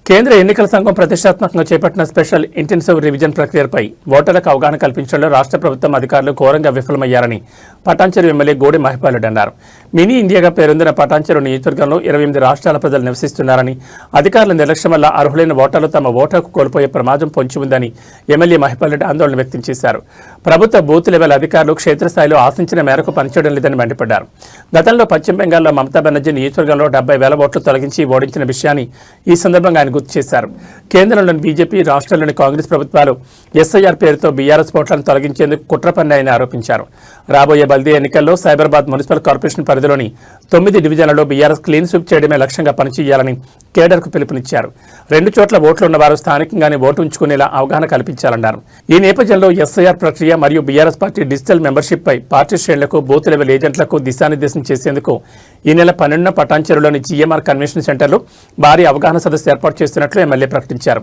కేంద్ర ఎన్నికల సంఘం ప్రతిష్టాత్మకంగా చేపట్టిన స్పెషల్ ఇంటెన్సివ్ రివిజన్ ప్రక్రియపై ఓటర్లకు అవగాహన కల్పించడంలో రాష్ట్ర ప్రభుత్వం అధికారులు ఘోరంగా విఫలమయ్యారని పటాన్చెరు ఎమ్మెల్యే గోడి మహిపాల్ అన్నారు. మినీ ఇండియాగా పేరొందిన పటాన్చెరు నియోజకవర్గంలో 28 రాష్ట్రాల ప్రజలు నివసిస్తున్నారని, అధికారుల నిర్లక్ష్యం వల్ల అర్హులైన ఓటర్లు తమ ఓటుకు కోల్పోయే ప్రమాదం పొంచి ఉందని ఎమ్మెల్యే మహిపాల్ ఆందోళన వ్యక్తం చేశారు. ప్రభుత్వ బూత్ లెవెల్ అధికారులు క్షేత్రస్థాయిలో ఆశించిన మేరకు పనిచేయడం లేదని మండిపడ్డారు. గతంలో పశ్చిమ బెంగాల్లో మమతా బెనర్జీ నియోజకవర్గంలో 70,000 ఓట్లు తొలగించి ఓడించిన విషయాన్ని ఈ సందర్భంగా ఆయన గుర్తు చేశారు. కేంద్రంలోని బీజేపీ, రాష్ట్రంలోని కాంగ్రెస్ ప్రభుత్వాలు ఎస్ఐఆర్ పేరుతో బీఆర్ఎస్ ఓట్లను తొలగించేందుకు కుట్ర పన్నాయని ఆరోపించారు. రాబోయే బల్దీ ఎన్నికల్లో సైబరాబాద్ మున్సిపల్ కార్పొరేషన్ పరిధిలోని 9 డివిజన్లలో బీఆర్ఎస్ క్లీన్ స్వీప్ చేయడమే లక్ష్యంగా పనిచేయాలని కేడర్కు పిలుపునిచ్చారు. 2 చోట్ల ఓట్లు ఉన్నవారు స్థానికంగానే ఓటు ఉంచుకునేలా అవగాహన కల్పించాలన్నారు. ఈ నేపథ్యంలో ఎస్ఐఆర్ ప్రక్రియ మరియు బీఆర్ఎస్ పార్టీ డిజిటల్ మెంబర్షిప్ పై పార్టీ శ్రేణులకు, బూత్ లెవెల్ ఏజెంట్లకు దిశానిర్దేశం చేసేందుకు ఈ నెల 12న పటాన్చెరులోని జీఎంఆర్ కన్వెన్షన్ సెంటర్లో భారీ అవగాహన సదస్సు ఏర్పాటు చేస్తున్నట్లు ఎమ్మెల్యే ప్రకటించారు.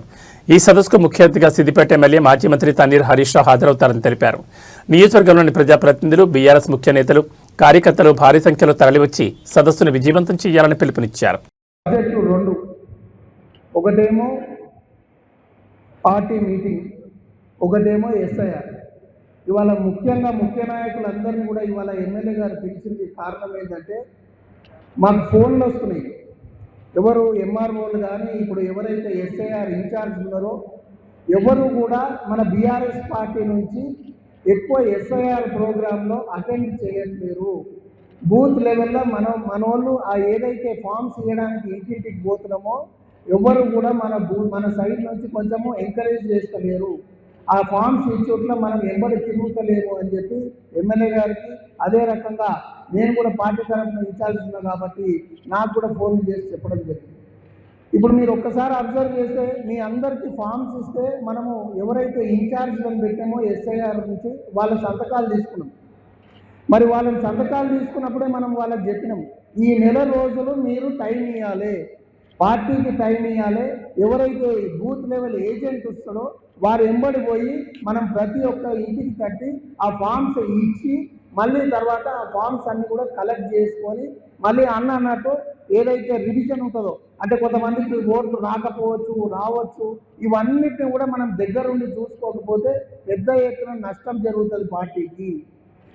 ఈ సదస్సుకు ముఖ్య అతిథిగా సిద్దిపేట ఎమ్మెల్యే మాజీ మంత్రి తన్నీర్ హరీష్ రావు హాజరవుతారని తెలిపారు. నియోజకవర్గంలోని ప్రజాప్రతినిధులు, బీఆర్ఎస్ ముఖ్య నేతలు, కార్యకర్తలు భారీ సంఖ్యలో తరలివచ్చి సదస్సును విజయవంతం చేయాలని పిలుపునిచ్చారు. ఒకటేమో పార్టీ మీటింగ్, ఒకటేమో ఎస్ఐఆర్. ఇవాళ ముఖ్యంగా ముఖ్య నాయకులందరినీ కూడా ఇవాళ ఎమ్మెల్యే గారు పిలిచింది కారణం ఏంటంటే, మాకు ఫోన్లు వస్తున్నాయి. ఎవరు ఎంఆర్ఓలు కానీ ఇప్పుడు ఎవరైతే ఎస్ఐఆర్ ఇన్ఛార్జ్ ఉన్నారో ఎవరు కూడా మన బీఆర్ఎస్ పార్టీ నుంచి ఎక్కువ ఎస్ఐఆర్ ప్రోగ్రాంలో అటెండ్ చేయట్లేరు. బూత్ లెవెల్లో మనోళ్ళు ఆ ఏదైతే ఫామ్స్ ఇవ్వడానికి ఇంటింటికి పోతున్నామో ఎవరు కూడా మన సైడ్ నుంచి కొంచెము ఎంకరేజ్ చేస్తలేరు. ఆ ఫామ్స్ ఇచ్చోట్ల మనం ఎంబడి తిరుగుతలేము అని చెప్పి ఎమ్మెల్యే గారికి, అదే రకంగా నేను కూడా పార్టీ తరఫున ఇన్ఛార్జ్ ఉన్నా కాబట్టి నాకు కూడా ఫోన్ చేసి చెప్పడం జరిగింది. ఇప్పుడు మీరు ఒక్కసారి అబ్జర్వ్ చేస్తే మీ అందరికీ ఫామ్స్ ఇస్తే మనము ఎవరైతే ఇన్ఛార్జ్లను పెట్టామో ఎస్ఐఆర్ నుంచి వాళ్ళ సంతకాలు తీసుకున్నాం. మరి వాళ్ళని సంతకాలు తీసుకున్నప్పుడే మనం వాళ్ళకి చెప్పినాం, ఈ నెల రోజులు మీరు టైం ఇవ్వాలి, పార్టీకి టైం ఇవ్వాలి. ఎవరైతే బూత్ లెవెల్ ఏజెంట్ వస్తాడో వారు ఎంబడి పోయి మనం ప్రతి ఒక్క ఇంటికి కట్టి ఆ ఫామ్స్ ఇచ్చి మళ్ళీ తర్వాత ఆ ఫామ్స్ అన్నీ కూడా కలెక్ట్ చేసుకొని మళ్ళీ అన్నట్టు ఏదైతే రివిజన్ ఉంటుందో, అంటే కొంతమందికి ఓట్లు రాకపోవచ్చు, రావచ్చు, ఇవన్నిటిని కూడా మనం దగ్గరుండి చూసుకోకపోతే పెద్ద ఎత్తున నష్టం జరుగుతుంది పార్టీకి.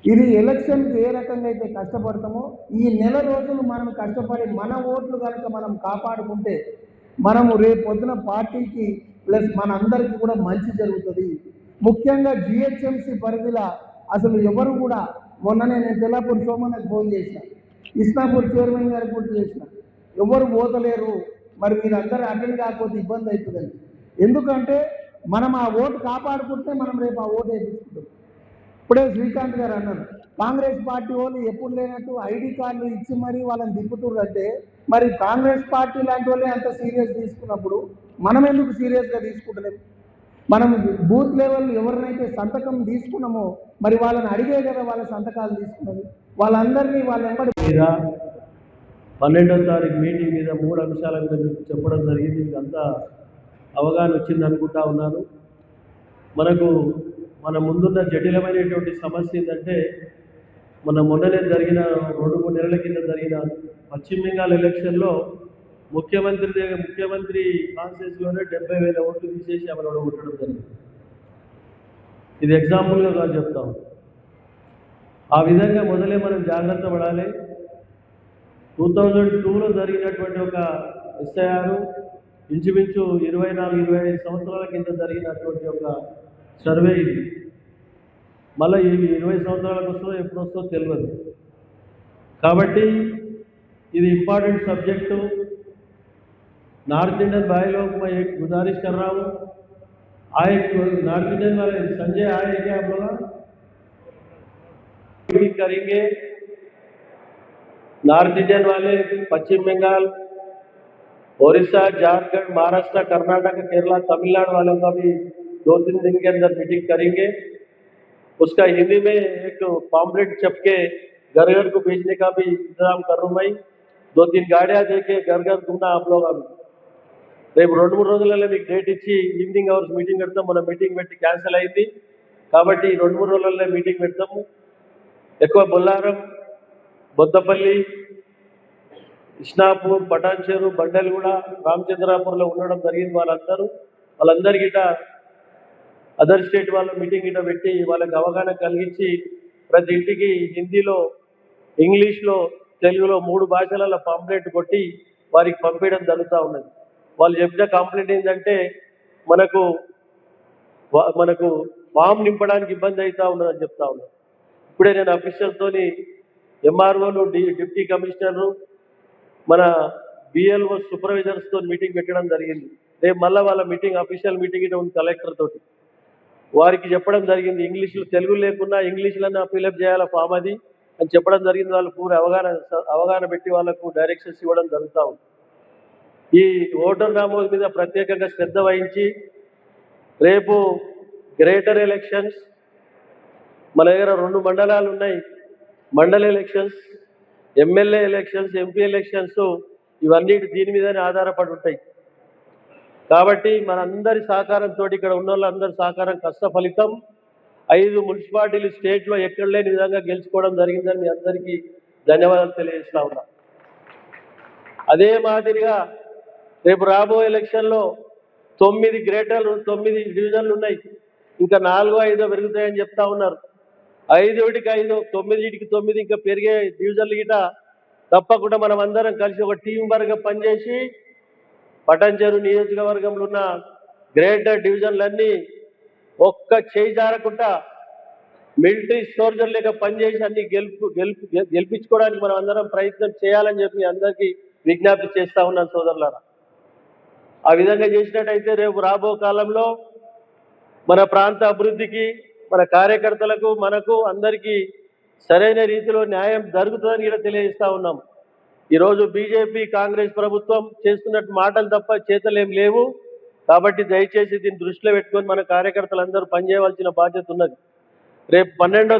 ఇది ఎలక్షన్కి ఏ రకంగా అయితే కష్టపడతామో ఈ నెల రోజులు మనం కష్టపడి మన ఓట్లు కనుక మనం కాపాడుకుంటే మనము రేపు పొద్దున పార్టీకి ప్లస్ మనందరికీ కూడా మంచి జరుగుతుంది. ముఖ్యంగా జిహెచ్ఎంసీ పరిధిలో అసలు ఎవరు కూడా, మొన్ననే నేను తెల్లాపూర్ సోమన్నకు ఫోన్ చేసిన, ఇస్నాపూర్ చైర్మన్ గారికి కూడా చేసిన, ఎవరు పోతలేరు, మరి మీరు అందరూ అటెండ్ కాకపోతే ఇబ్బంది అవుతుందని. ఎందుకంటే మనం ఆ ఓటు కాపాడుకుంటే మనం రేపు ఆ ఓటు వేయించుకుంటాం. ఇప్పుడే శ్రీకాంత్ గారు అన్నారు, కాంగ్రెస్ పార్టీ వాళ్ళు ఎప్పుడు లేనట్టు ఐడి కార్డులు ఇచ్చి మరీ వాళ్ళని దిప్పుతుర్రంటే, మరి కాంగ్రెస్ పార్టీ లాంటి వాళ్ళే అంత సీరియస్ తీసుకున్నప్పుడు మనం ఎందుకు సీరియస్గా తీసుకుంటలేము? మనం బూత్ లెవెల్ ఎవరినైతే సంతకం తీసుకున్నామో మరి వాళ్ళని అడిగే కదా వాళ్ళ సంతకాలు తీసుకున్నది. వాళ్ళందరినీ వాళ్ళ వెంబడి మీద 12వ తారీఖు మీటింగ్ మీద 3 అంశాల మీద మీకు చెప్పడం జరిగింది. మీకు అంతా అవగాహన వచ్చింది అనుకుంటా ఉన్నాను. మన ముందున్న జటిలమైనటువంటి సమస్య ఏంటంటే, మొన్ననే జరిగిన 2-3 నెలల కింద జరిగిన పశ్చిమ బెంగాల్ ఎలక్షన్లో ముఖ్యమంత్రి కాన్స్టిట్యూన్సీలోనే 70,000 ఓట్లు తీసేసి ఆమెను ఓడగొట్టడం జరిగింది. ఇది ఎగ్జాంపుల్గా కాదు చెప్తాం. ఆ విధంగా మొదలే మనం జాగ్రత్త పడాలి. 2002లో జరిగినటువంటి ఒక ఎస్ఐఆర్ ఇంచుమించు 24-25 సంవత్సరాల కింద జరిగినటువంటి ఒక సర్వే ఇది. మళ్ళీ ఇవి 20 సంవత్సరాలకు వస్తుందో ఎప్పుడు వస్తుందో తెలియదు. కాబట్టి ఇది ఇంపార్టెంట్ సబ్जेक्ट। नॉर्थ इंडियन भाई लोग मैं एक गुजारिश कर रहा हूँ, आए नॉर्थ इंडियन वाले संजय आए क्या आप लोग मीटिंग करेंगे? नॉर्थ इंडियन वाले पश्चिम बंगाल, ओडिशा, झारखंड, महाराष्ट्र, कर्नाटक, केरला, तमिलनाडु वालों का भी 2-3 दिन के अंदर मीटिंग करेंगे। उसका हिंदी में एक पॉम्पलेट छपके घर घर को भेजने का भी इंतजाम कर रहा हूँ। मैं 2-3 गाड़ियाँ देके घर घर घूमना आप लोग। अभी రేపు 2-3 రోజులలో మీకు డేట్ ఇచ్చి ఈవినింగ్ అవర్స్ మీటింగ్ పెడతాం. మన మీటింగ్ పెట్టి క్యాన్సిల్ అయింది కాబట్టి 2-3 రోజులలో మీటింగ్ పెడతాము. ఎక్కువ బొల్లారం, బొద్దపల్లి ఇస్నాపూర్, పటాన్చెరు, బండల్గూడ, రామచంద్రాపూర్లో ఉండడం జరిగింది. వాళ్ళందరికీ అదర్ స్టేట్ వాళ్ళు మీటింగ్ గిట్ట పెట్టి వాళ్ళకి అవగాహన కలిగించి ప్రతి ఇంటికి హిందీలో, ఇంగ్లీష్లో, తెలుగులో 3 భాషలలో పాంప్లెట్ కొట్టి వారికి పంపించడం జరుగుతూ ఉన్నది. వాళ్ళు చెప్పిన కంప్లైంట్ ఏంటంటే మనకు ఫామ్ నింపడానికి ఇబ్బంది అవుతూ ఉన్నదని చెప్తా ఉన్నారు. ఇప్పుడే నేను అఫీషియల్తోని ఎంఆర్ఓలు, డిప్యూటీ కమిషనరు, మన బిఎల్ఓ సూపర్వైజర్స్తో మీటింగ్ పెట్టడం జరిగింది. రేపు మళ్ళీ వాళ్ళ మీటింగ్, అఫీషియల్ మీటింగ్ ఇటు ఉంది కలెక్టర్ తోటి. వారికి చెప్పడం జరిగింది, ఇంగ్లీష్లో, తెలుగు లేకున్నా ఇంగ్లీష్లోనే ఫిలప్ చేయాల ఫామ్ అది అని చెప్పడం జరిగింది. వాళ్ళు పూర్తి అవగాహన పెట్టి వాళ్ళకు డైరెక్షన్స్ ఇవ్వడం జరుగుతూ ఉంది. ఈ ఓటర్ నమోదు మీద ప్రత్యేకంగా శ్రద్ధ వహించి రేపు గ్రేటర్ ఎలక్షన్స్, మన దగ్గర 2 మండలాలు ఉన్నాయి, మండల elections, MLA elections, MP elections, ఇవన్నీ దీని మీదనే ఆధారపడి ఉంటాయి. కాబట్టి మనందరి సహకారంతో, ఇక్కడ ఉన్న వాళ్ళందరి సహకారం కష్ట ఫలితం 5 మున్సిపాలిటీలు స్టేట్లో ఎక్కడ లేని విధంగా గెలుచుకోవడం జరిగిందని మీ అందరికీ ధన్యవాదాలు తెలియజేస్తా ఉన్నా. అదే మాదిరిగా రేపు రాబోయే ఎలక్షన్లో 9 డివిజన్లు ఉన్నాయి, ఇంకా 4, 5 పెరుగుతాయని చెప్తా ఉన్నారు. 5కి 5, 9కి 9 ఇంకా పెరిగే డివిజన్లు గిట తప్పకుండా మనం అందరం కలిసి ఒక టీం వర్గా పనిచేసి పటాన్చెరు నియోజకవర్గంలో ఉన్న గ్రేటర్ డివిజన్లన్నీ ఒక్క చేయి జారకుండా మిలిటరీ సోల్జర్ లేక పనిచేసి అన్ని గెలిపించుకోవడానికి మనం అందరం ప్రయత్నం చేయాలని చెప్పి అందరికీ విజ్ఞప్తి చేస్తా ఉన్నాను సోదరులారా. ఆ విధంగా చేసినట్టయితే రేపు రాబో కాలంలో మన ప్రాంత అభివృద్ధికి, మన కార్యకర్తలకు, మనకు అందరికీ సరైన రీతిలో న్యాయం జరుగుతుందని కూడా తెలియజేస్తా ఉన్నాం. ఈరోజు బీజేపీ, కాంగ్రెస్ ప్రభుత్వం చేస్తున్నట్టు మాటలు తప్ప చేతలేం లేవు. కాబట్టి దయచేసి దీన్ని దృష్టిలో పెట్టుకొని మన కార్యకర్తలందరూ పనిచేయవలసిన బాధ్యత ఉన్నది. రేపు 12వ